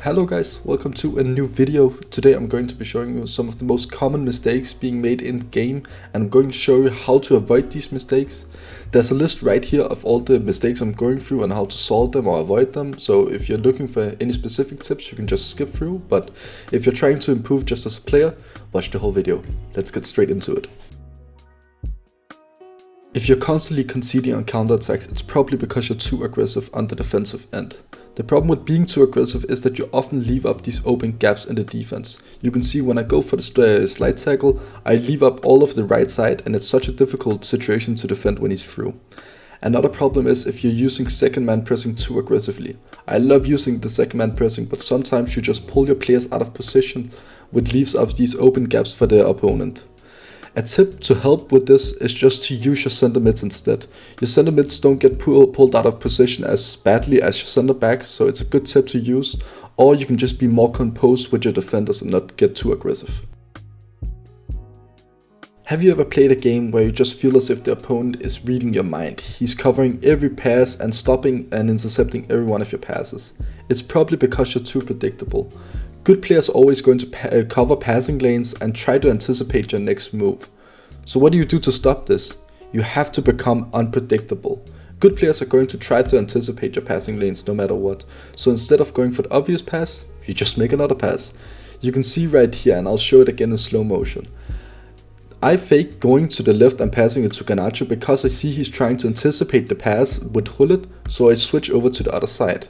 Hello guys, welcome to a new video. Today I'm going to be showing you some of the most common mistakes being made in game, and I'm going to show you how to avoid these mistakes. There's a list right here of all the mistakes I'm going through and how to solve them or avoid them. So if you're looking for any specific tips, you can just skip through, but if you're trying to improve just as a player, watch the whole video. Let's get straight into it. If you're constantly conceding on counterattacks, it's probably because you're too aggressive on the defensive end. The problem with being too aggressive is that you often leave up these open gaps in the defense. You can see when I go for the slide tackle, I leave up all of the right side, and it's such a difficult situation to defend when he's through. Another problem is if you're using second man pressing too aggressively. I love using the second man pressing, but sometimes you just pull your players out of position, which leaves up these open gaps for their opponent. A tip to help with this is just to use your center mids instead. Your center mids don't get pulled out of position as badly as your center backs, so it's a good tip to use. Or you can just be more composed with your defenders and not get too aggressive. Have you ever played a game where you just feel as if the opponent is reading your mind? He's covering every pass and stopping and intercepting every one of your passes. It's probably because you're too predictable. Good players are always going to cover passing lanes and try to anticipate your next move. So what do you do to stop this? You have to become unpredictable. Good players are going to try to anticipate your passing lanes no matter what. So instead of going for the obvious pass, you just make another pass. You can see right here, and I'll show it again in slow motion. I fake going to the left and passing it to Garnacho because I see he's trying to anticipate the pass with Hullet, so I switch over to the other side.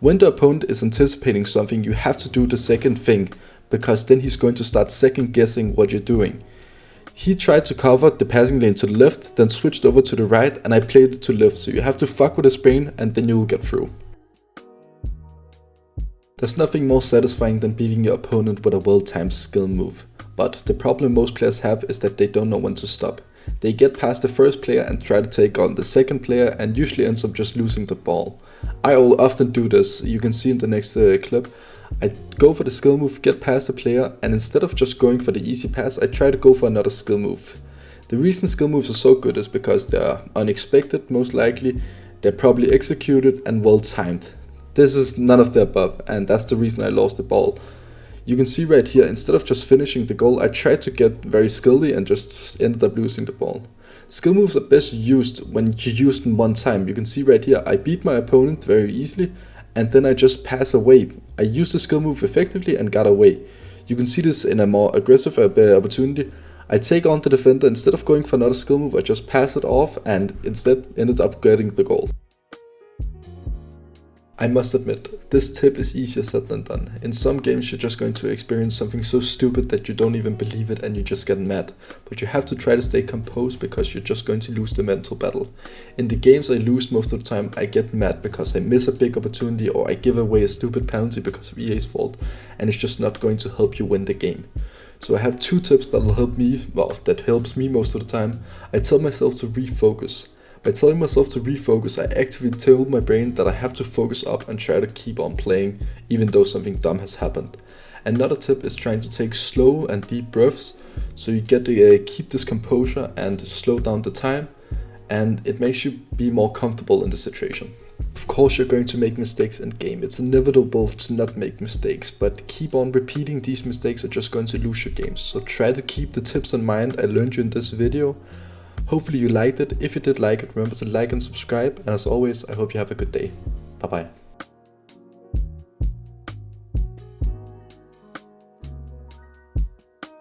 When the opponent is anticipating something, you have to do the second thing, because then he's going to start second guessing what you're doing. He tried to cover the passing lane to the left, then switched over to the right, and I played it to left, so you have to fuck with his brain and then you will get through. There's nothing more satisfying than beating your opponent with a well-timed skill move, but the problem most players have is that they don't know when to stop. They get past the first player and try to take on the second player and usually ends up just losing the ball. I will often do this, you can see in the next clip. I go for the skill move, get past the player, and instead of just going for the easy pass, I try to go for another skill move. The reason skill moves are so good is because they are unexpected, most likely, they're probably executed and well timed. This is none of the above, and that's the reason I lost the ball. You can see right here, instead of just finishing the goal, I tried to get very skilly and just ended up losing the ball. Skill moves are best used when you use them one time. You can see right here, I beat my opponent very easily, and then I just pass away. I used the skill move effectively and got away. You can see this in a more aggressive opportunity. I take on the defender, instead of going for another skill move, I just pass it off and instead ended up getting the goal. I must admit, this tip is easier said than done. In some games you're just going to experience something so stupid that you don't even believe it and you just get mad. But you have to try to stay composed because you're just going to lose the mental battle. In the games I lose most of the time, I get mad because I miss a big opportunity or I give away a stupid penalty because of EA's fault, and it's just not going to help you win the game. So I have two tips that will help me, that helps me most of the time. I tell myself to refocus. By telling myself to refocus, I actively tell my brain that I have to focus up and try to keep on playing, even though something dumb has happened. Another tip is trying to take slow and deep breaths, so you get to keep this composure and slow down the time, and it makes you be more comfortable in the situation. Of course you're going to make mistakes in game, it's inevitable to not make mistakes, but keep on repeating these mistakes or just going to lose your games. So try to keep the tips in mind I learned you in this video. Hopefully you liked it. If you did like it, remember to like and subscribe, and as always, I hope you have a good day. Bye bye.